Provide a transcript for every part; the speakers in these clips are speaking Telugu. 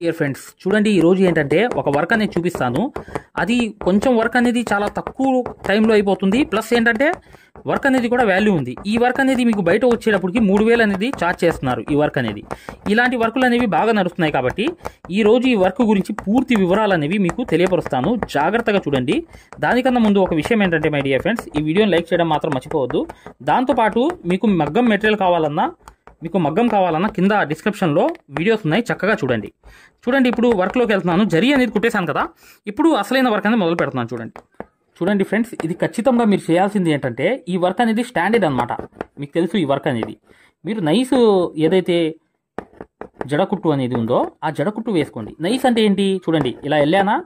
డియర్ ఫ్రెండ్స్, చూడండి ఈరోజు ఏంటంటే ఒక వర్క్ అనేది చూపిస్తాను. అది కొంచెం వర్క్ అనేది చాలా తక్కువ టైంలో అయిపోతుంది. ప్లస్ ఏంటంటే వర్క్ అనేది కూడా వాల్యూ ఉంది. ఈ వర్క్ అనేది మీకు బయట వచ్చేటప్పటికి 3000 అనేది ఛార్జ్ చేస్తున్నారు. ఈ వర్క్ అనేది ఇలాంటి వర్కులు అనేవి బాగా నడుస్తున్నాయి. కాబట్టి ఈరోజు ఈ వర్క్ గురించి పూర్తి వివరాలు అనేవి మీకు తెలియపరుస్తాను. జాగ్రత్తగా చూడండి. దానికన్నా ముందు ఒక విషయం ఏంటంటే మై డియర్ ఫ్రెండ్స్, ఈ వీడియోని లైక్ చేయడం మాత్రం మర్చిపోవద్దు. దాంతోపాటు మీకు మగ్గం మెటీరియల్ కావాలన్నా కింద డిస్క్రిప్షన్లో వీడియోస్ ఉన్నాయి, చక్కగా చూడండి. ఇప్పుడు వర్క్లోకి వెళ్తున్నాను. జరీ అనేది కుట్టేశాను కదా, ఇప్పుడు అసలైన వర్క్ అనేది మొదలు పెడుతున్నాను. చూడండి ఫ్రెండ్స్, ఇది ఖచ్చితంగా మీరు చేయాల్సింది ఏంటంటే ఈ వర్క్ అనేది స్టాండర్డ్ అనమాట. మీకు తెలుసు ఈ వర్క్ అనేది మీరు నైస్ ఏదైతే జడకుట్టు అనేది ఉందో ఆ జడకుట్టు వేసుకోండి. నైస్ అంటే ఏంటి చూడండి, ఇలా వెళ్ళానా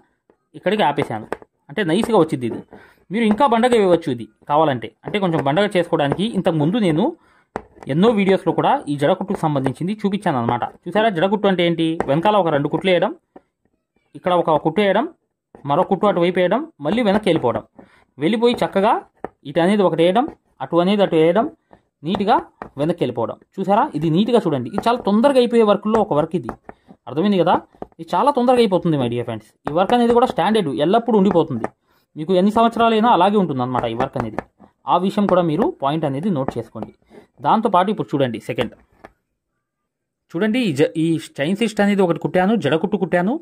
ఇక్కడికి ఆపేశాను అంటే నైస్గా వచ్చింది. ఇది మీరు ఇంకా బండగా వేయవచ్చు. ఇది కావాలంటే అంటే కొంచెం బండగా చేసుకోవడానికి ఇంతకుముందు నేను ఎన్నో వీడియోస్లో కూడా ఈ జడకుట్టుకు సంబంధించింది చూపించాను అనమాట. చూసారా, జడకుట్టు అంటే ఏంటి, వెనకాల ఒక 2 కుట్లు వేయడం, ఇక్కడ ఒక కుట్టు వేయడం, మరో కుట్టు అటువైపు వేయడం, మళ్ళీ వెనక్కి వెళ్ళిపోయి చక్కగా ఇటు అనేది ఒకటి వేయడం, అటు వేయడం, నీట్గా వెనక్కి వెళ్ళిపోవడం. చూసారా, ఇది నీట్గా చూడండి. ఇది చాలా తొందరగా అయిపోయే వర్క్లో ఒక వర్క్. ఇది అర్థమైంది కదా, ఇది చాలా తొందరగా అయిపోతుంది మై డియర్ ఫ్రెండ్స్. ఈ వర్క్ అనేది కూడా స్టాండర్డ్, ఎల్లప్పుడూ ఉండిపోతుంది. మీకు ఎన్ని సంవత్సరాలైనా అలాగే ఉంటుంది అనమాట ఈ వర్క్ అనేది. ఆ విషయం కూడా మీరు పాయింట్ అనేది నోట్ చేసుకోండి. దాంతోపాటు ఇప్పుడు చూడండి చూడండి ఈ చైన్ సిస్ట్ అనేది ఒకటి కుట్టాను, జడకుట్టు కుట్టాను.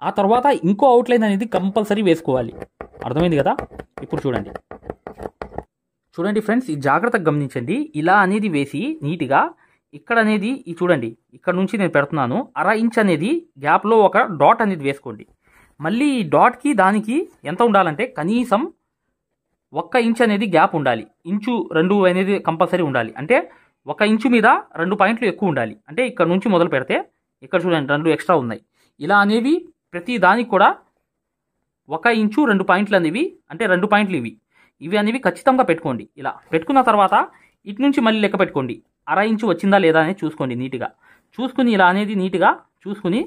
ఆ తర్వాత ఇంకో అవుట్లైన్ అనేది కంపల్సరీ వేసుకోవాలి. అర్థమైంది కదా. ఇప్పుడు చూడండి ఫ్రెండ్స్, ఈ జాగ్రత్తగా గమనించండి. ఇలా అనేది వేసి నీట్గా ఇక్కడ అనేది చూడండి, ఇక్కడ నుంచి నేను పెడుతున్నాను. 1/2 ఇంచ్ అనేది గ్యాప్లో ఒక డాట్ అనేది వేసుకోండి. మళ్ళీ ఈ డాట్కి దానికి ఎంత ఉండాలంటే కనీసం 1 ఇంచ్ అనేది గ్యాప్ ఉండాలి. 1-2 అనేది కంపల్సరీ ఉండాలి. అంటే 1 ఇంచు మీద 2 పాయింట్లు ఎక్కువ ఉండాలి. అంటే ఇక్కడ నుంచి మొదలు పెడితే ఇక్కడ చూడండి 2 ఎక్స్ట్రా ఉన్నాయి. ఇలా అనేవి ప్రతి దానికి కూడా 1 ఇంచు 2 పాయింట్లు అనేవి, అంటే 2 పాయింట్లు ఇవి అనేవి ఖచ్చితంగా పెట్టుకోండి. ఇలా పెట్టుకున్న తర్వాత ఇటు నుంచి మళ్ళీ లెక్క పెట్టుకోండి. 1/2 ఇంచు వచ్చిందా లేదా అనేది చూసుకోండి. నీట్గా చూసుకుని ఇలా అనేది నీట్గా చూసుకుని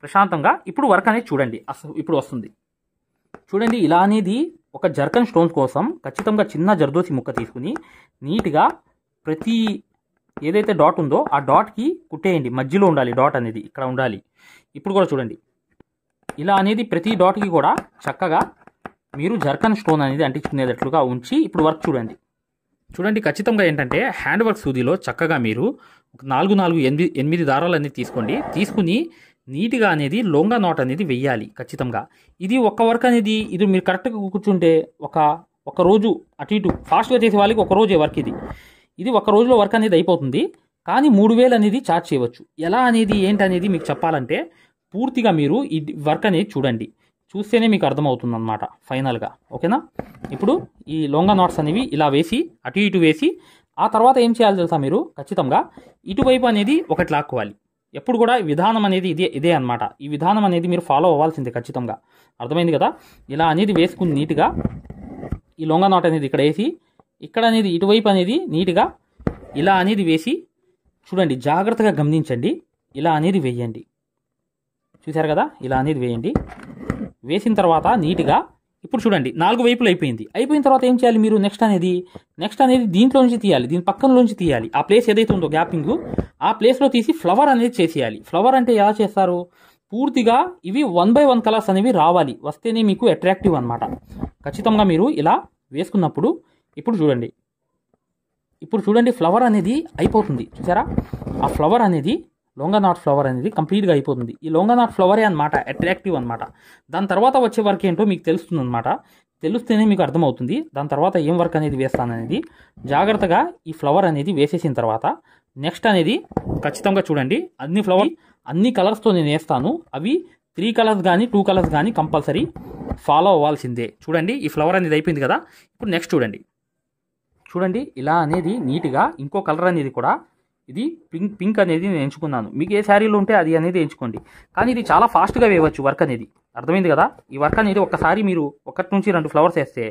ప్రశాంతంగా ఇప్పుడు వర్క్ అనేది చూడండి. ఇప్పుడు వస్తుంది చూడండి. ఇలా అనేది ఒక జర్కన్ స్టోన్స్ కోసం ఖచ్చితంగా చిన్న జర్దోసి ముక్క తీసుకుని నీట్గా ప్రతి ఏదైతే డాట్ ఉందో ఆ డాట్కి కుట్టేయండి. మధ్యలో ఉండాలి డాట్ అనేది, ఇక్కడ ఉండాలి. ఇప్పుడు కూడా చూడండి, ఇలా అనేది ప్రతి డాట్కి కూడా చక్కగా మీరు జర్కన్ స్టోన్ అనేది అంటించుకునేటట్లుగా ఉంచి ఇప్పుడు వర్క్ చూడండి. ఖచ్చితంగా ఏంటంటే హ్యాండ్ వర్క్ సూదిలో చక్కగా మీరు ఒక 4-8 దారాలు అనేది తీసుకుని నీట్గా అనేది లొంగా నాట్ అనేది వెయ్యాలి ఖచ్చితంగా. ఇది ఒక్క వర్క్ అనేది ఇది మీరు కరెక్ట్గా కూర్చుంటే ఒక రోజు అటు ఇటు ఫాస్ట్గా చేసే వాళ్ళకి ఒక రోజే వర్క్ ఇది ఒక రోజులో వర్క్ అనేది అయిపోతుంది. కానీ 3000 అనేది ఛార్జ్ చేయవచ్చు. ఎలా అనేది ఏంటనేది మీకు చెప్పాలంటే పూర్తిగా మీరు ఈ వర్క్ అనేది చూస్తేనే మీకు అర్థమవుతుంది అనమాట ఫైనల్గా. ఓకేనా. ఇప్పుడు ఈ లొంగా నాట్స్ అనేవి ఇలా వేసి అటు ఇటు వేసి ఆ తర్వాత ఏం చేయాలి తెలుసా, మీరు ఖచ్చితంగా ఇటువైపు అనేది ఒకటి లాక్కోవాలి. ఎప్పుడు కూడా విధానం అనేది ఇదే అనమాట. ఈ విధానం అనేది మీరు ఫాలో అవ్వాల్సిందే ఖచ్చితంగా. అర్థమైంది కదా. ఇలా అనేది వేసుకుని నీట్గా ఈ లొంగా నాట్ అనేది ఇక్కడ వేసి ఇక్కడ అనేది ఇటువైపు అనేది నీట్గా ఇలా అనేది వేసి చూడండి. జాగ్రత్తగా గమనించండి. ఇలా అనేది వేయండి. చూశారు కదా, ఇలా అనేది వేయండి. వేసిన తర్వాత నీట్గా ఇప్పుడు చూడండి 4 వైపులు అయిపోయిన తర్వాత ఏం చేయాలి మీరు, నెక్స్ట్ అనేది దీంట్లో నుంచి తీయాలి, దీని పక్కనలోంచి తీయాలి. ఆ ప్లేస్ ఏదైతే ఉందో గ్యాపింగ్ ఆ ప్లేస్లో తీసి ఫ్లవర్ అనేది చేసేయాలి. ఫ్లవర్ అంటే ఎలా చేస్తారు, పూర్తిగా ఇవి 1 by 1 కలర్స్ అనేవి రావాలి, వస్తేనే మీకు అట్రాక్టివ్ అనమాట. ఖచ్చితంగా మీరు ఇలా వేసుకున్నప్పుడు ఇప్పుడు చూడండి ఫ్లవర్ అనేది అయిపోతుంది. చూసారా, ఆ ఫ్లవర్ అనేది లొంగా నాట్ ఫ్లవర్ అనేది కంప్లీట్గా అయిపోతుంది. ఈ లొంగా నాట్ ఫ్లవరే అనమాట అట్రాక్టివ్ అనమాట. దాని తర్వాత వచ్చే వర్క్ ఏంటో మీకు తెలుస్తుంది అనమాట. తెలుస్తేనే మీకు అర్థమవుతుంది దాని తర్వాత ఏం వర్క్ అనేది వేస్తాననేది. జాగ్రత్తగా ఈ ఫ్లవర్ అనేది వేసేసిన తర్వాత నెక్స్ట్ అనేది ఖచ్చితంగా చూడండి అన్ని కలర్స్తో నేను వేస్తాను. అవి 3 కలర్స్ కానీ 2 కలర్స్ కానీ కంపల్సరీ ఫాలో అవ్వాల్సిందే. చూడండి, ఈ ఫ్లవర్ అనేది అయిపోయింది కదా. ఇప్పుడు నెక్స్ట్ చూడండి ఇలా అనేది నీట్గా ఇంకో కలర్ అనేది కూడా ఇది పింక్ అనేది నేను ఎంచుకున్నాను. మీకు ఏ శారీలో ఉంటే అది అనేది ఎంచుకోండి. కానీ ఇది చాలా ఫాస్ట్గా వేయవచ్చు వర్క్ అనేది. అర్థమైంది కదా. ఈ వర్క్ అనేది ఒక్కసారి మీరు 1 నుంచి 2 ఫ్లవర్స్ వేస్తే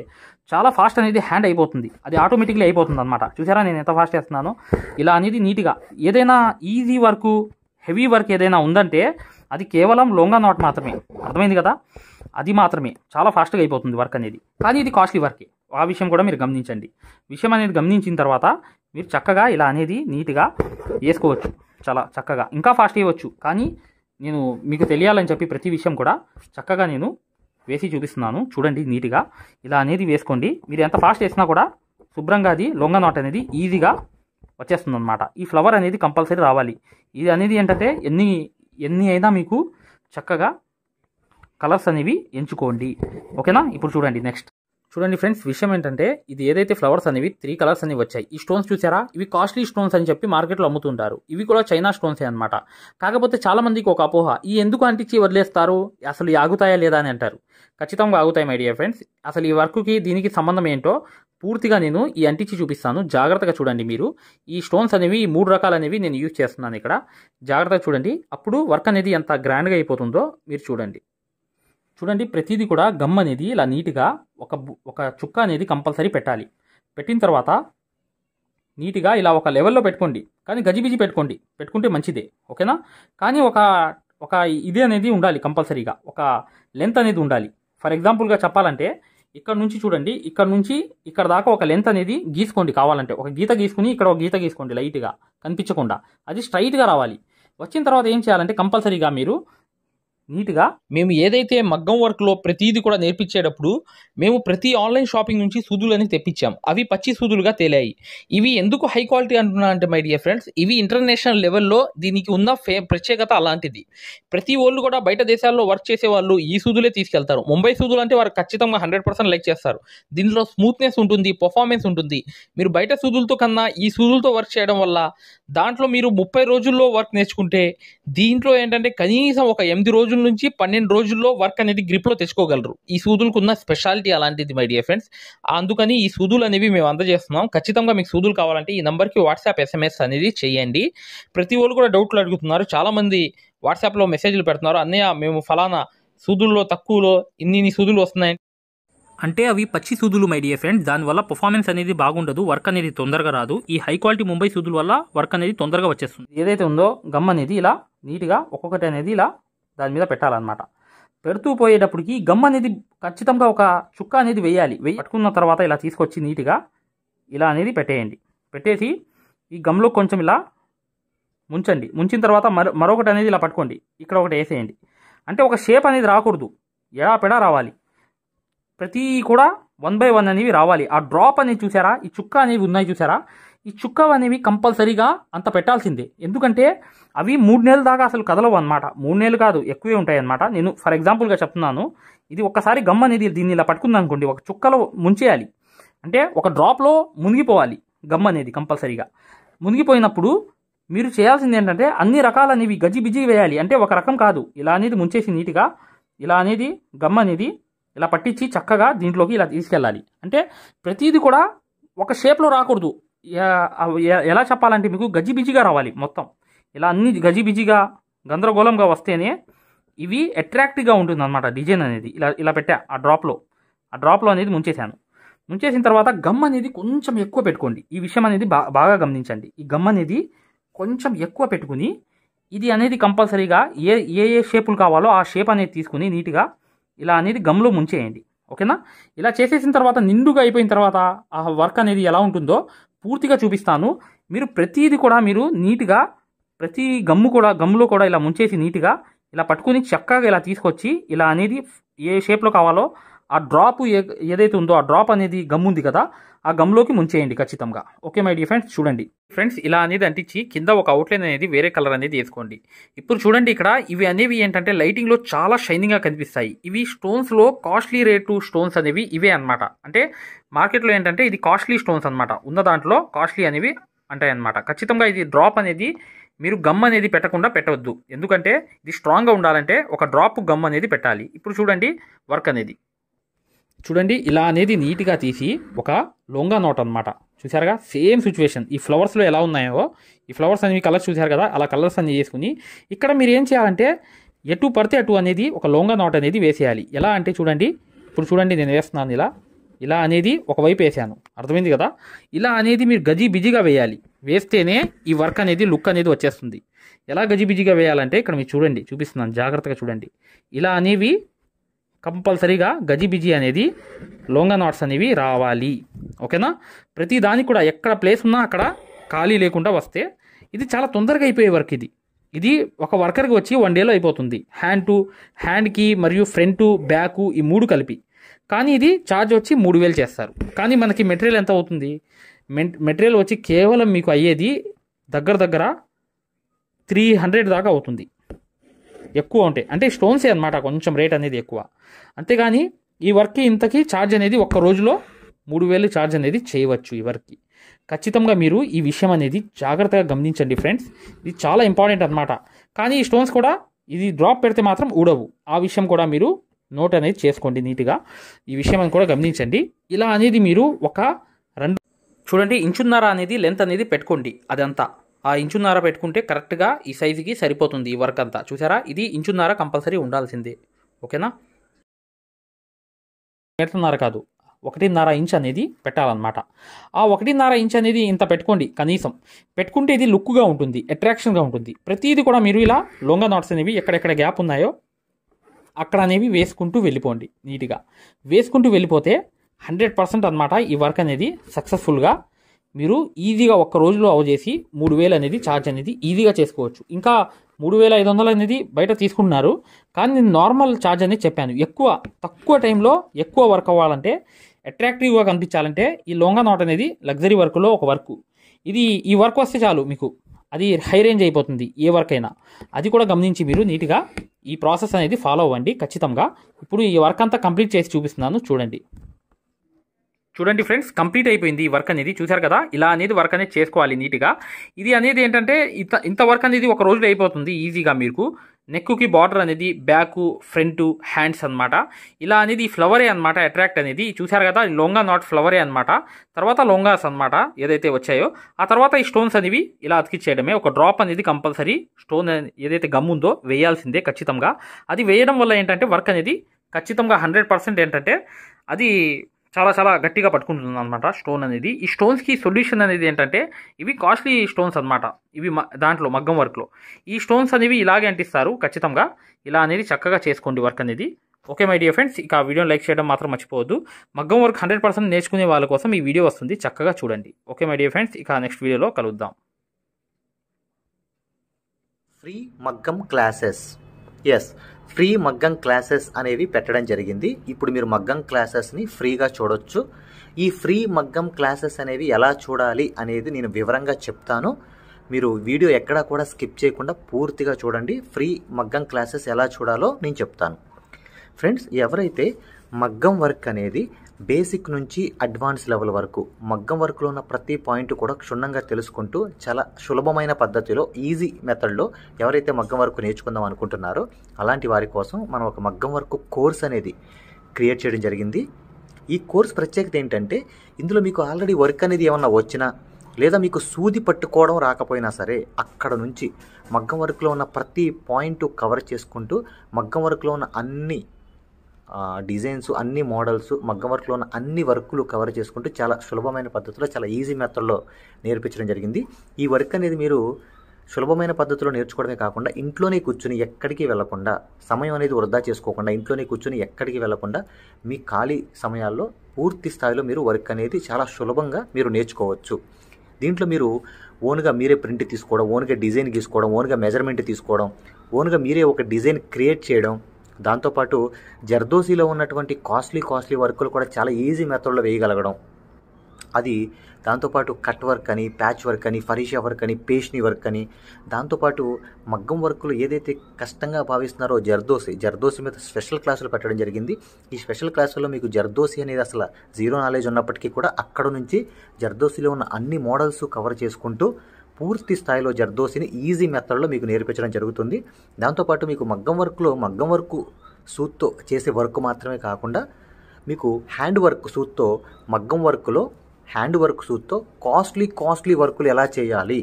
చాలా ఫాస్ట్ అనేది హ్యాండ్ అయిపోతుంది. అది ఆటోమేటిక్లీ అయిపోతుంది అనమాట. చూసారా నేను ఎంత ఫాస్ట్ చేస్తున్నానో. ఇలా అనేది నీట్గా ఏదైనా ఈజీ వర్క్ హెవీ వర్క్ ఏదైనా ఉందంటే అది కేవలం లొంగా నాట్ మాత్రమే. అర్థమైంది కదా, అది మాత్రమే చాలా ఫాస్ట్గా అయిపోతుంది వర్క్ అనేది. కానీ ఇది కాస్ట్లీ వర్కే. ఆ విషయం కూడా మీరు గమనించండి. విషయం అనేది గమనించిన తర్వాత మీరు చక్కగా ఇలా అనేది నీట్గా వేసుకోవచ్చు. చాలా చక్కగా ఇంకా ఫాస్ట్ చేయవచ్చు. కానీ నేను మీకు తెలియాలని చెప్పి ప్రతి విషయం కూడా చక్కగా నేను వేసి చూపిస్తున్నాను. చూడండి నీట్గా ఇలా అనేది వేసుకోండి. మీరు ఎంత ఫాస్ట్ వేసినా కూడా శుభ్రంగా అది లొంగ నాట్ అనేది ఈజీగా వచ్చేస్తుంది అనమాట. ఈ ఫ్లవర్ అనేది కంపల్సరీ రావాలి. ఇది అనేది ఏంటంటే ఎన్ని అయినా మీకు చక్కగా కలర్స్ అనేవి ఎంచుకోండి. ఓకేనా? ఇప్పుడు చూడండి నెక్స్ట్. చూడండి ఫ్రెండ్స్, విషయం ఏంటంటే ఇది ఏదైతే ఫ్లవర్స్ అనేవి 3 కలర్స్ అనేవి వచ్చాయి. ఈ స్టోన్స్ చూసారా? ఇవి కాస్ట్లీ స్టోన్స్ అని చెప్పి మార్కెట్లో అమ్ముతుంటారు. ఇవి కూడా చైనా స్టోన్సే అనమాట. కాకపోతే చాలా మందికి ఒక అపోహ, ఈ ఎందుకు అంటించి వదిలేస్తారు, అసలు ఆగుతాయా లేదా అని అంటారు. ఖచ్చితంగా ఆగుతాయి మై డియర్ ఫ్రెండ్స్. అసలు ఈ వర్క్కి దీనికి సంబంధం ఏంటో పూర్తిగా నేను ఈ అంటించి చూపిస్తాను. జాగ్రత్తగా చూడండి. మీరు ఈ స్టోన్స్ అనేవి ఈ 3 రకాలు అనేవి నేను యూజ్ చేస్తున్నాను ఇక్కడ. జాగ్రత్తగా చూడండి. అప్పుడు వర్క్ అనేది ఎంత గ్రాండ్గా అయిపోతుందో మీరు చూడండి. చూడండి, ప్రతిదీ కూడా గమ్ అనేది ఇలా నీట్గా ఒక చుక్క అనేది కంపల్సరీ పెట్టాలి. పెట్టిన తర్వాత నీట్గా ఇలా ఒక లెవెల్లో పెట్టుకోండి. కానీ గజిబిజి పెట్టుకుంటే మంచిదే. ఓకేనా? కానీ ఒక ఇది అనేది ఉండాలి కంపల్సరీగా. ఒక లెంత్ అనేది ఉండాలి. ఫర్ ఎగ్జాంపుల్గా చెప్పాలంటే ఇక్కడ నుంచి చూడండి, ఇక్కడ నుంచి ఇక్కడ దాకా ఒక లెంత్ అనేది గీసుకోండి. కావాలంటే ఒక గీత గీసుకుని ఇక్కడ ఒక గీత గీసుకోండి లైట్గా కనిపించకుండా. అది స్ట్రైట్గా రావాలి. వచ్చిన తర్వాత ఏం చేయాలంటే కంపల్సరీగా మీరు నీట్గా మేము ఏదైతే మగ్గం వర్క్లో ప్రతిదీ కూడా నేర్పించేటప్పుడు మేము ప్రతి ఆన్లైన్ షాపింగ్ నుంచి సూదులని తెప్పించాం. అవి పచ్చి సూదులుగా తేలాయి. ఇవి ఎందుకు హై క్వాలిటీ అంటున్నా అంటే మై డియర్ ఫ్రెండ్స్, ఇవి ఇంటర్నేషనల్ లెవెల్లో దీనికి ఉన్న ప్రత్యేకత అలాంటిది. ప్రతి వాళ్ళు కూడా బయట దేశాల్లో వర్క్ చేసే వాళ్ళు ఈ సూదులే తీసుకెళ్తారు. ముంబై సూదులు అంటే వారు ఖచ్చితంగా 100% లైక్ చేస్తారు. దీనిలో స్మూత్నెస్ ఉంటుంది, పర్ఫార్మెన్స్ ఉంటుంది. మీరు బయట సూదులతో కన్నా ఈ సూదులతో వర్క్ చేయడం వల్ల దాంట్లో మీరు 30 రోజుల్లో వర్క్ నేర్చుకుంటే దీంట్లో ఏంటంటే కనీసం ఒక 8 రోజుల నుంచి 12 రోజుల్లో వర్క్ అనేది గ్రిప్లో తెచ్చుకోగలరు. ఈ సూదులకు ఉన్న స్పెషాలిటీ అలాంటిది మై డియర్ ఫ్రెండ్స్. అందుకని ఈ సూదులు అనేవి మేము అందజేస్తున్నాం. ఖచ్చితంగా మీకు సూదులు కావాలంటే ఈ నెంబర్కి వాట్సాప్ SMS అనేది చేయండి. ప్రతి వాళ్ళు కూడా డౌట్లు అడుగుతున్నారు. చాలామంది వాట్సాప్లో మెసేజ్లు పెడుతున్నారు, అన్నయ్య మేము ఫలానా సూదుల్లో తక్కువలో ఇన్ని సూదులు వస్తున్నాయి అంటే అవి పచ్చి సూదులు మై డియర్ ఫ్రెండ్స్. దానివల్ల పర్ఫార్మెన్స్ అనేది బాగుండదు, వర్క్ అనేది తొందరగా రాదు. ఈ హై క్వాలిటీ ముంబై సూదుల వల్ల వర్క్ అనేది తొందరగా వచ్చేస్తుంది. ఏదైతే ఉందో గమ్ అనేది ఇలా నీట్గా ఒక్కొక్కటి అనేది ఇలా దాని మీద పెట్టాలన్నమాట. పెడుతూ పోయేటప్పటికి గమ్ అనేది ఖచ్చితంగా ఒక చుక్క అనేది వేయాలి. పట్టుకున్న తర్వాత ఇలా తీసుకొచ్చి నీట్గా ఇలా అనేది పెట్టేయండి. పెట్టేసి ఈ గమ్లో కొంచెం ఇలా ముంచండి. ముంచిన తర్వాత మరొకటి అనేది ఇలా పట్టుకోండి. ఇక్కడ ఒకటి వేసేయండి. అంటే ఒక షేప్ అనేది రాకూడదు, ఎడాపెడా రావాలి. ప్రతి కూడా 1 by 1 అనేవి రావాలి. ఆ డ్రాప్ అనేది చూసారా, ఈ చుక్క అనేవి ఉన్నాయి చూసారా, ఈ చుక్క అనేవి కంపల్సరీగా అంత పెట్టాల్సిందే. ఎందుకంటే అవి 3 నెలల దాకా అసలు కదలవు అనమాట. 3 నెలలు కాదు, ఎక్కువే ఉంటాయి అనమాట. నేను ఫర్ ఎగ్జాంపుల్గా చెప్తున్నాను. ఇది ఒక్కసారి గమ్ అనేది దీన్ని ఇలా పట్టుకుంది అనుకోండి, ఒక చుక్కలో ముంచేయాలి. అంటే ఒక డ్రాప్లో మునిగిపోవాలి గమ్ అనేది కంపల్సరీగా. మునిగిపోయినప్పుడు మీరు చేయాల్సింది ఏంటంటే అన్ని రకాలనేవి గజిబిజి వేయాలి. అంటే ఒక రకం కాదు, ఇలా అనేది ముంచేసి నీట్గా ఇలా అనేది గమ్ అనేది ఇలా పట్టించి చక్కగా దీంట్లోకి ఇలా తీసుకెళ్ళాలి. అంటే ప్రతిదీ కూడా ఒక షేప్లో రాకూడదు. ఎలా చెప్పాలంటే మీకు గజిబిజిగా రావాలి మొత్తం. ఇలా అన్ని గజిబిజిగా గందరగోళంగా వస్తేనే ఇవి అట్రాక్టివ్గా ఉంటుంది అనమాట డిజైన్ అనేది. ఇలా పెట్టా ఆ డ్రాప్లో అనేది ముంచేశాను. ముంచేసిన తర్వాత గమ్ అనేది కొంచెం ఎక్కువ పెట్టుకోండి. ఈ విషయం అనేది బాగా గమనించండి. ఈ గమ్ అనేది కొంచెం ఎక్కువ పెట్టుకుని ఇది అనేది కంపల్సరీగా ఏ షేపులు కావాలో ఆ షేప్ అనేది తీసుకుని నీట్గా ఇలా అనేది గమ్లో ముంచేయండి. ఓకేనా? ఇలా చేసేసిన తర్వాత నిండుగా అయిపోయిన తర్వాత ఆ వర్క్ అనేది ఎలా ఉంటుందో పూర్తిగా చూపిస్తాను. మీరు ప్రతిదీ కూడా మీరు నీట్గా ప్రతి గమ్లో కూడా ఇలా ముంచేసి నీట్గా ఇలా పట్టుకుని చక్కగా ఇలా తీసుకొచ్చి ఇలా అనేది ఏ షేప్లో కావాలో ఆ డ్రాప్ ఏదైతే ఉందో ఆ డ్రాప్ అనేది గమ్ ఉంది కదా, ఆ గమ్లోకి ముంచేయండి ఖచ్చితంగా. ఓకే మై డియర్ ఫ్రెండ్స్, చూడండి ఫ్రెండ్స్ ఇలా అనేది అంటించి కింద ఒక అవుట్లైన్ అనేది వేరే కలర్ అనేది వేసుకోండి. ఇప్పుడు చూడండి ఇక్కడ ఇవి అనేవి ఏంటంటే లైటింగ్లో చాలా షైనింగ్గా కనిపిస్తాయి. ఇవి స్టోన్స్లో కాస్ట్లీ రేటు స్టోన్స్ అనేవి ఇవే అనమాట. అంటే మార్కెట్లో ఏంటంటే ఇది కాస్ట్లీ స్టోన్స్ అనమాట. ఉన్న దాంట్లో కాస్ట్లీ అనేవి అంటాయి అనమాట. ఖచ్చితంగా ఇది డ్రాప్ అనేది మీరు గమ్ అనేది పెట్టవద్దు. ఎందుకంటే ఇది స్ట్రాంగ్గా ఉండాలంటే ఒక డ్రాప్ గమ్ అనేది పెట్టాలి. ఇప్పుడు చూడండి వర్క్ అనేది చూడండి ఇలా అనేది నీట్గా తీసి ఒక లొంగా నోట్ అనమాట. చూసారుగా సేమ్ సిచ్యువేషన్ ఈ ఫ్లవర్స్లో ఎలా ఉన్నాయో ఈ ఫ్లవర్స్ అనేవి కలర్స్ చూసారు కదా, అలా కలర్స్ అన్ని చేసుకుని ఇక్కడ మీరు ఏం చేయాలంటే ఎటు పడితే అటు అనేది ఒక లొంగా నోట్ అనేది వేసేయాలి. ఎలా అంటే చూడండి, ఇప్పుడు చూడండి నేను వేస్తున్నాను ఇలా అనేది ఒకవైపు వేసాను, అర్థమైంది కదా. ఇలా అనేది మీరు గజిబిజిగా వేయాలి. వేస్తేనే ఈ వర్క్ అనేది లుక్ అనేది వచ్చేస్తుంది. ఎలా గజిబిజిగా వేయాలంటే ఇక్కడ మీరు చూడండి, చూపిస్తున్నాను జాగ్రత్తగా చూడండి. ఇలా అనేవి కంపల్సరీగా గజిబిజి అనేది లొంగా నాట్స్ అనేవి రావాలి. ఓకేనా? ప్రతి దానికి కూడా ఎక్కడ ప్లేస్ ఉన్నా అక్కడ ఖాళీ లేకుండా వస్తే ఇది చాలా తొందరగా అయిపోయే వర్క్ ఇది. ఇది ఒక వర్కర్కి వచ్చి 1 డేలో అయిపోతుంది, హ్యాండ్కి మరియు ఫ్రంట్ బ్యాక్ ఈ 3 కలిపి. కానీ ఇది ఛార్జ్ వచ్చి 3000 చేస్తారు. కానీ మనకి మెటీరియల్ ఎంత అవుతుంది? మెటీరియల్ వచ్చి కేవలం మీకు అయ్యేది దగ్గర 300 దాకా అవుతుంది. ఎక్కువ ఉంటాయి అంటే స్టోన్సే అనమాట, కొంచెం రేట్ అనేది ఎక్కువ. అంతేగాని ఈ వర్క్కి ఇంతకీ ఛార్జ్ అనేది ఒక్క రోజులో 3000 ఛార్జ్ అనేది చేయవచ్చు ఈ వర్క్కి. ఖచ్చితంగా మీరు ఈ విషయం అనేది జాగ్రత్తగా గమనించండి ఫ్రెండ్స్, ఇది చాలా ఇంపార్టెంట్ అనమాట. కానీ ఈ స్టోన్స్ కూడా ఇది డ్రాప్ పెడితే మాత్రం ఊడవు, ఆ విషయం కూడా మీరు నోట్ అనేది చేసుకోండి నీట్గా. ఈ విషయం అని కూడా గమనించండి. ఇలా అనేది మీరు ఒక 2 చూడండి ఇంచున్నర అనేది లెంత్ అనేది పెట్టుకోండి. అదంతా ఆ ఇంచున్నర పెట్టుకుంటే కరెక్ట్గా ఈ సైజుకి సరిపోతుంది ఈ వర్క్ అంతా. చూసారా, ఇది ఇంచున్నర కంపల్సరీ ఉండాల్సిందే. ఓకేనా, మీటర్న్నర కాదు 1.5 ఇంచ్ అనేది పెట్టాలన్నమాట. ఆ 1.5 ఇంచ్ అనేది ఇంత పెట్టుకోండి కనీసం. పెట్టుకుంటే ఇది లుక్గా ఉంటుంది, అట్రాక్షన్గా ఉంటుంది. ప్రతిదీ కూడా మీరు ఇలా లొంగ నాట్స్ అనేవి ఎక్కడెక్కడ గ్యాప్ ఉన్నాయో అక్కడ అనేవి వేసుకుంటూ వెళ్ళిపోండి. నీట్గా వేసుకుంటూ వెళ్ళిపోతే 100% అనమాట ఈ వర్క్ అనేది సక్సెస్ఫుల్గా మీరు ఈజీగా ఒక్క రోజులో అవజేసి 3000 అనేది ఛార్జ్ అనేది ఈజీగా చేసుకోవచ్చు. ఇంకా 3500 అనేది బయట తీసుకుంటున్నారు, కానీ నేను నార్మల్ ఛార్జ్ అనేది చెప్పాను. తక్కువ టైంలో ఎక్కువ వర్క్ అవ్వాలంటే, అట్రాక్టివ్గా కనిపించాలంటే ఈ లొంగ నాట్ అనేది లగ్జరీ వర్క్లో ఒక వర్క్. ఈ వర్క్ వస్తే చాలు మీకు, అది హై రేంజ్ అయిపోతుంది ఏ వర్క్ అయినా. అది కూడా గమనించి మీరు నీట్గా ఈ ప్రాసెస్ అనేది ఫాలో అవ్వండి ఖచ్చితంగా. ఇప్పుడు ఈ వర్క్ అంతా కంప్లీట్ చేసి చూపిస్తున్నాను చూడండి ఫ్రెండ్స్, కంప్లీట్ అయిపోయింది ఈ వర్క్ అనేది. చూసారు కదా, ఇలా అనేది వర్క్ అనేది చేసుకోవాలి నీట్గా. ఇది అనేది ఏంటంటే ఇంత వర్క్ అనేది ఒక రోజులో అయిపోతుంది ఈజీగా. మీకు నెక్కి బార్డర్ అనేది బ్యాక్ ఫ్రంట్ హ్యాండ్స్ అనమాట. ఇలా అనేది ఈ ఫ్లవరే అనమాట అట్రాక్ట్ అనేది. చూసారు కదా, లొంగా నాట్ ఫ్లవరే అనమాట. తర్వాత లొంగాస్ అనమాట ఏదైతే వచ్చాయో, ఆ తర్వాత ఈ స్టోన్స్ అనేవి ఇలా అతికిచ్చేయడమే. ఒక డ్రాప్ అనేది కంపల్సరీ స్టోన్ ఏదైతే గమ్ ఉందో వేయాల్సిందే ఖచ్చితంగా. అది వేయడం వల్ల ఏంటంటే వర్క్ అనేది ఖచ్చితంగా 100% ఏంటంటే అది చాలా గట్టిగా పట్టుకుంటుంది అనమాట స్టోన్ అనేది. ఈ స్టోన్స్కి సొల్యూషన్ అనేది ఏంటంటే, ఇవి కాస్ట్లీ స్టోన్స్ అనమాట. ఇవి దాంట్లో మగ్గం వర్క్లో ఈ స్టోన్స్ అనేవి ఇలాగే అంటిస్తారు. ఖచ్చితంగా ఇలా అనేది చక్కగా చేసుకోండి వర్క్ అనేది. ఓకే మై డియర్ ఫ్రెండ్స్, ఇక వీడియోని లైక్ చేయడం మాత్రం మర్చిపోవద్దు. మగ్గం వర్క్ 100% నేర్చుకునే వాళ్ళ కోసం ఈ వీడియో వస్తుంది, చక్కగా చూడండి. ఓకే మై డియర్ ఫ్రెండ్స్, ఇక నెక్స్ట్ వీడియోలో కలుద్దాం. ఫ్రీ మగ్గం క్లాసెస్, ఫ్రీ మగ్గం క్లాసెస్ అనేవి పెట్టడం జరిగింది. ఇప్పుడు మీరు మగ్గం క్లాసెస్ని ఫ్రీగా చూడొచ్చు. ఈ ఫ్రీ మగ్గం క్లాసెస్ అనేవి ఎలా చూడాలి అనేది నేను వివరంగా చెప్తాను. మీరు వీడియో ఎక్కడా కూడా స్కిప్ చేయకుండా పూర్తిగా చూడండి. ఫ్రీ మగ్గం క్లాసెస్ ఎలా చూడాలో నేను చెప్తాను. ఫ్రెండ్స్, ఎవరైతే మగ్గం వర్క్ అనేది బేసిక్ నుంచి అడ్వాన్స్ లెవెల్ వరకు మగ్గం వర్క్లో ఉన్న ప్రతి పాయింట్ కూడా క్షుణ్ణంగా తెలుసుకుంటూ చాలా సులభమైన పద్ధతిలో ఈజీ మెథడ్లో ఎవరైతే మగ్గం వర్క్ నేర్చుకుందాం అనుకుంటున్నారో అలాంటి వారి కోసం మనం ఒక మగ్గం వర్క్ కోర్స్ అనేది క్రియేట్ చేయడం జరిగింది. ఈ కోర్స్ ప్రత్యేకత ఏంటంటే, ఇందులో మీకు ఆల్రెడీ వర్క్ అనేది ఏమన్నా వచ్చినా లేదా మీకు సూది పట్టుకోవడం రాకపోయినా సరే అక్కడ నుంచి మగ్గం వర్క్లో ఉన్న ప్రతి పాయింట్ కవర్ చేసుకుంటూ మగ్గం వర్క్లో ఉన్న అన్ని డిజైన్స్ అన్ని మోడల్స్ మగ్గం వర్క్లో ఉన్న అన్ని వర్కులు కవర్ చేసుకుంటూ చాలా సులభమైన పద్ధతిలో చాలా ఈజీ మెథడ్లో నేర్పించడం జరిగింది. ఈ వర్క్ అనేది మీరు సులభమైన పద్ధతిలో నేర్చుకోవడమే కాకుండా ఇంట్లోనే కూర్చుని ఎక్కడికి వెళ్లకుండా, సమయం అనేది వృధా చేసుకోకుండా ఇంట్లోనే కూర్చుని ఎక్కడికి వెళ్లకుండా మీ ఖాళీ సమయాల్లో పూర్తి స్థాయిలో మీరు వర్క్ అనేది చాలా సులభంగా మీరు నేర్చుకోవచ్చు. దీంట్లో మీరు ఓన్గా మీరే ప్రింట్ తీసుకోవడం, ఓన్గా డిజైన్ గీసుకోవడం, ఓన్గా మెజర్మెంట్ తీసుకోవడం, ఓన్గా మీరే ఒక డిజైన్ క్రియేట్ చేయడం, దాంతోపాటు జర్దోసీలో ఉన్నటువంటి కాస్ట్లీ వర్కులు కూడా చాలా ఈజీ మెథడ్లో వేయగలగడం, అది దాంతోపాటు కట్ వర్క్ అని, ప్యాచ్ వర్క్ అని, ఫరీషా వర్క్ అని, పేష్ని వర్క్ అని, దాంతోపాటు మగ్గం వర్కులు ఏదైతే కష్టంగా భావిస్తున్నారో జర్దోసి మీద స్పెషల్ క్లాసులు పెట్టడం జరిగింది. ఈ స్పెషల్ క్లాసుల్లో మీకు జర్దోసి అనేది అసలు జీరో నాలెడ్జ్ ఉన్నప్పటికీ కూడా అక్కడ నుంచి జర్దోసిలో ఉన్న అన్ని మోడల్స్ కవర్ చేసుకుంటూ పూర్తి స్థాయిలో జర్దోసిని ఈజీ మెథడ్లో మీకు నేర్పించడం జరుగుతుంది. దాంతోపాటు మీకు మగ్గం వర్క్ సూత్తో చేసే వర్క్ మాత్రమే కాకుండా మీకు హ్యాండ్ వర్క్ సూత్తో మగ్గం వర్క్లో హ్యాండ్ వర్క్ సూత్తో కాస్ట్లీ వర్కులు ఎలా చేయాలి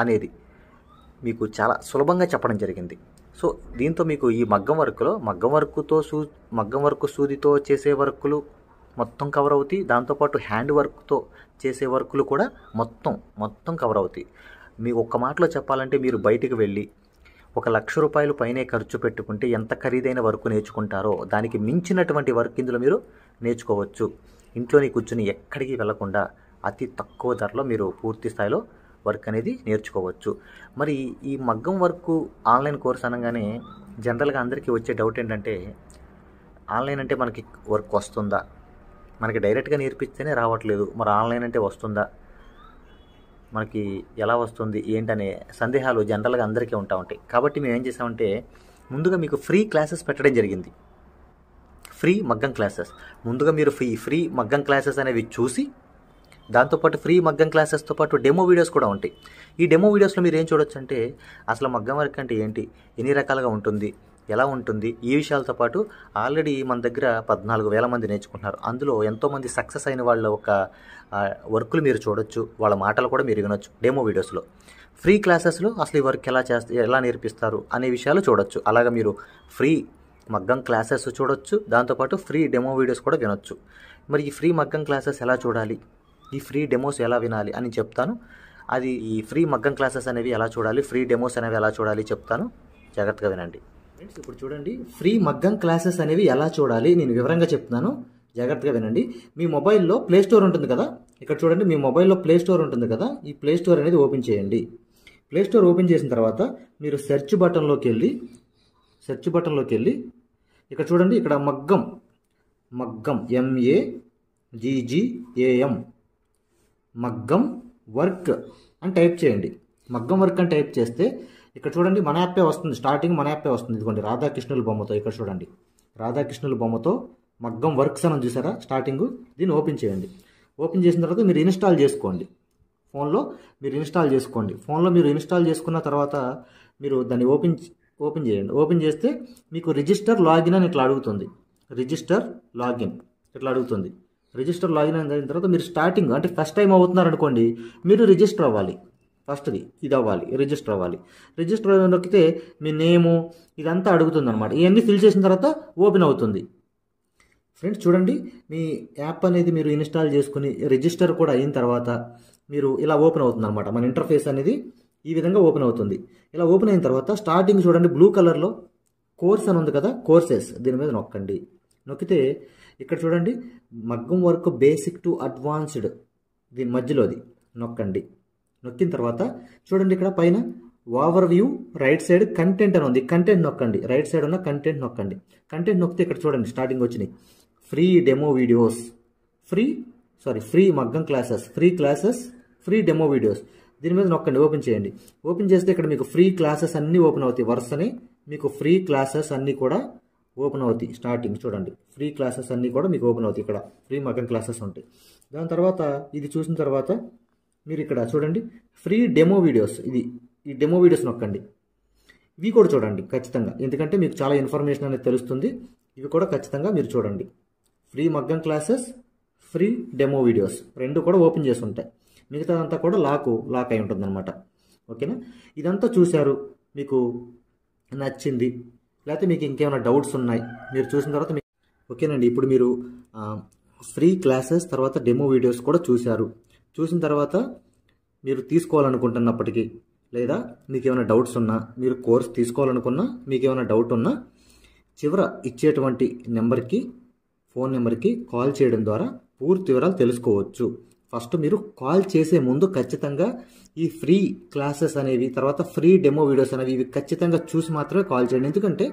అనేది మీకు చాలా సులభంగా చెప్పడం జరిగింది. సో దీంతో మీకు ఈ మగ్గం వర్క్ సూదితో చేసే వర్కులు మొత్తం కవర్ అవుతాయి. దాంతోపాటు హ్యాండ్ వర్క్తో చేసే వర్కులు కూడా మొత్తం కవర్ అవుతాయి. మీకు ఒక్క మాటలో చెప్పాలంటే, మీరు బయటికి వెళ్ళి 1,00,000 రూపాయలు పైనే ఖర్చు పెట్టుకుంటే ఎంత ఖరీదైన వర్క్ నేర్చుకుంటారో దానికి మించినటువంటి వర్క్ ఇందులో మీరు నేర్చుకోవచ్చు. ఇంట్లోనే కూర్చుని ఎక్కడికి వెళ్లకుండా అతి తక్కువ ధరలో మీరు పూర్తి స్థాయిలో వర్క్ అనేది నేర్చుకోవచ్చు. మరి ఈ మగ్గం వర్క్ ఆన్లైన్ కోర్స్ అనగానే జనరల్గా అందరికీ వచ్చే డౌట్ ఏంటంటే, ఆన్లైన్ అంటే మనకి వర్క్ వస్తుందా, మనకి డైరెక్ట్గా నేర్పిస్తేనే రావట్లేదు, మరి ఆన్లైన్ అంటే వస్తుందా, మనకి ఎలా వస్తుంది ఏంటనే సందేహాలు జనరల్గా అందరికీ ఉంటాయి. కాబట్టి మేము ఏం చేసామంటే, ముందుగా మీకు ఫ్రీ క్లాసెస్ పెట్టడం జరిగింది. ఫ్రీ మగ్గం క్లాసెస్ ముందుగా మీరు ఫ్రీ మగ్గం క్లాసెస్ అనేవి చూసి, దాంతోపాటు ఫ్రీ మగ్గం క్లాసెస్తో పాటు డెమో వీడియోస్ కూడా ఉంటాయి. ఈ డెమో వీడియోస్లో మీరు ఏం చూడొచ్చు అంటే, అసలు మగ్గం వర్క్ అంటే ఏంటి, ఎన్ని రకాలుగా ఉంటుంది, ఎలా ఉంటుంది, ఈ విషయాలతో పాటు ఆల్రెడీ మన దగ్గర 14,000 మంది నేర్చుకుంటున్నారు. అందులో ఎంతోమంది సక్సెస్ అయిన వాళ్ళ ఒక వర్కులు మీరు చూడొచ్చు, వాళ్ళ మాటలు కూడా మీరు వినొచ్చు డెమో వీడియోస్లో. ఫ్రీ క్లాసెస్లో అసలు ఈ వర్క్ ఎలా నేర్పిస్తారు అనే విషయాలు చూడొచ్చు. అలాగా మీరు ఫ్రీ మగ్గం క్లాసెస్ చూడొచ్చు, దాంతోపాటు ఫ్రీ డెమో వీడియోస్ కూడా వినొచ్చు. మరి ఈ ఫ్రీ మగ్గం క్లాసెస్ ఎలా చూడాలి, ఈ ఫ్రీ డెమోస్ ఎలా వినాలి అని చెప్తాను. అది ఈ ఫ్రీ మగ్గం క్లాసెస్ అనేవి ఎలా చూడాలి, ఫ్రీ డెమోస్ అనేవి ఎలా చూడాలి చెప్తాను, జాగ్రత్తగా వినండి. ఫ్రెండ్స్, ఇప్పుడు చూడండి, ఫ్రీ మగ్గం క్లాసెస్ అనేవి ఎలా చూడాలి నేను వివరంగా చెప్తున్నాను, జాగ్రత్తగా వినండి. మీ మొబైల్లో ప్లే స్టోర్ ఉంటుంది కదా, ఇక్కడ చూడండి, మీ మొబైల్లో ప్లే స్టోర్ ఉంటుంది కదా, ఈ ప్లే స్టోర్ అనేది ఓపెన్ చేయండి. ప్లే స్టోర్ ఓపెన్ చేసిన తర్వాత మీరు సెర్చ్ బటన్లోకి వెళ్ళి ఇక్కడ చూడండి, ఇక్కడ మగ్గం MAGGAM మగ్గం వర్క్ అని టైప్ చేయండి. మగ్గం వర్క్ అని టైప్ చేస్తే ఇక్కడ చూడండి మన యాపే వస్తుంది, స్టార్టింగ్ మన యాపే వస్తుంది. ఇదిగోండి రాధాకృష్ణుల బొమ్మతో, ఇక్కడ చూడండి రాధాకృష్ణుల బొమ్మతో మగ్గం వర్క్స్ అని చూసారా స్టార్టింగ్, దీన్ని ఓపెన్ చేయండి. ఓపెన్ చేసిన తర్వాత మీరు ఇన్స్టాల్ చేసుకోండి. ఫోన్లో మీరు ఇన్స్టాల్ చేసుకున్న తర్వాత మీరు దాన్ని ఓపెన్ చేయండి. ఓపెన్ చేస్తే మీకు రిజిస్టర్ లాగిన్ అని ఇట్లా అడుగుతుంది. రిజిస్టర్ లాగిన్ అయిన తర్వాత మీరు స్టార్టింగ్ అంటే ఫస్ట్ టైం అవుతున్నారు అనుకోండి, మీరు రిజిస్టర్ అవ్వాలి. ఫస్ట్ది ఇది అవ్వాలి, రిజిస్టర్ అవ్వాలి. రిజిస్టర్ నొక్కితే మీ నేము ఇదంతా అడుగుతుంది అనమాట. ఇవన్నీ ఫిల్ చేసిన తర్వాత ఓపెన్ అవుతుంది. ఫ్రెండ్స్ చూడండి, మీ యాప్ అనేది మీరు ఇన్స్టాల్ చేసుకుని రిజిస్టర్ కూడా అయిన తర్వాత మీరు ఇలా ఓపెన్ అవుతుంది అనమాట. మన ఇంటర్ఫేస్ అనేది ఈ విధంగా ఓపెన్ అవుతుంది. ఇలా ఓపెన్ అయిన తర్వాత స్టార్టింగ్ చూడండి బ్లూ కలర్లో కోర్స్ అని ఉంది కదా, కోర్సెస్, దీని మీద నొక్కండి. నొక్కితే ఇక్కడ చూడండి మగ్గం వర్క్ బేసిక్ టు అడ్వాన్స్డ్, దీని మధ్యలోది నొక్కండి. నొక్కిన తర్వాత చూడండి ఇక్కడ పైన over view right side content అని ఉంది, కంటెంట్ నొక్కండి. రైట్ సైడ్ ఉన్న కంటెంట్ నొక్కండి. కంటెంట్ నొక్కితే ఇక్కడ చూడండి స్టార్టింగ్ వచ్చినాయి ఫ్రీ డెమో వీడియోస్, ఫ్రీ మగ్గం క్లాసెస్, ఫ్రీ డెమో వీడియోస్. దీని మీద నొక్కండి, ఓపెన్ చేయండి. ఓపెన్ చేస్తే ఇక్కడ మీకు ఫ్రీ క్లాసెస్ అన్నీ ఓపెన్ అవుతాయి. వరుసనే మీకు ఫ్రీ క్లాసెస్ అన్నీ కూడా ఓపెన్ అవుతాయి. స్టార్టింగ్ చూడండి ఫ్రీ క్లాసెస్ అన్నీ కూడా మీకు ఓపెన్ అవుతాయి. ఇక్కడ ఫ్రీ మగ్గం క్లాసెస్ ఉంటాయి. దాని తర్వాత ఇది చూసిన తర్వాత మీరు ఇక్కడ చూడండి ఫ్రీ డెమో వీడియోస్, ఈ డెమో వీడియోస్ నొక్కండి. ఇవి కూడా చూడండి ఖచ్చితంగా, ఎందుకంటే మీకు చాలా ఇన్ఫర్మేషన్ అనేది తెలుస్తుంది. ఇవి కూడా ఖచ్చితంగా మీరు చూడండి. ఫ్రీ మగ్గం క్లాసెస్, ఫ్రీ డెమో వీడియోస్ రెండు కూడా ఓపెన్ చేసి ఉంటాయి. మిగతాదంతా కూడా లాక్ అయి ఉంటుంది అనమాట. ఓకేనా, ఇదంతా చూశారు, మీకు నచ్చింది, లేకపోతే మీకు ఇంకేమైనా డౌట్స్ ఉన్నాయి మీరు చూసిన తర్వాత ఓకేనండి. ఇప్పుడు మీరు ఫ్రీ క్లాసెస్ తర్వాత డెమో వీడియోస్ కూడా చూసిన తర్వాత మీరు తీసుకోవాలనుకుంటున్నప్పటికీ, లేదా మీకు ఏమైనా డౌట్స్ ఉన్నా, మీరు కోర్స్ తీసుకోవాలనుకున్నా, మీకు ఏమైనా డౌట్ ఉన్నా చివర ఇచ్చేటువంటి ఫోన్ నెంబర్కి కాల్ చేయడం ద్వారా పూర్తి వివరాలు తెలుసుకోవచ్చు. ఫస్ట్ మీరు కాల్ చేసే ముందు ఖచ్చితంగా ఈ ఫ్రీ క్లాసెస్ అనేవి, తర్వాత ఫ్రీ డెమో వీడియోస్ అనేవి ఇవి ఖచ్చితంగా చూసి మాత్రమే కాల్ చేయండి. ఎందుకంటే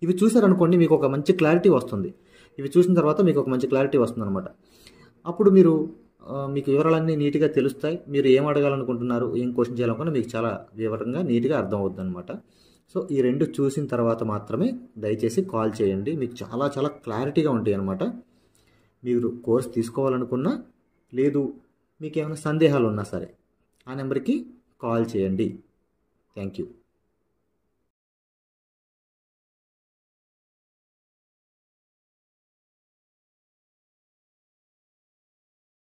ఇవి చూసారనుకోండి మీకు ఒక మంచి క్లారిటీ వస్తుంది. ఇవి చూసిన తర్వాత మీకు ఒక మంచి క్లారిటీ వస్తుంది అనమాట. అప్పుడు మీకు వివరాలన్నీ నీట్గా తెలుస్తాయి. మీరు ఏం అడగాలనుకుంటున్నారు, ఏం క్వశ్చన్ చేయాలనుకున్నా మీకు చాలా వివరంగా నీట్గా అర్థం అవుతుంది అనమాట. సో ఈ రెండు చూసిన తర్వాత మాత్రమే దయచేసి కాల్ చేయండి. మీకు చాలా చాలా క్లారిటీగా ఉంటాయి అనమాట. మీరు కోర్స్ తీసుకోవాలనుకున్నా, లేదు మీకు ఏమైనా సందేహాలు ఉన్నా సరే ఆ నెంబర్కి కాల్ చేయండి. Thank you.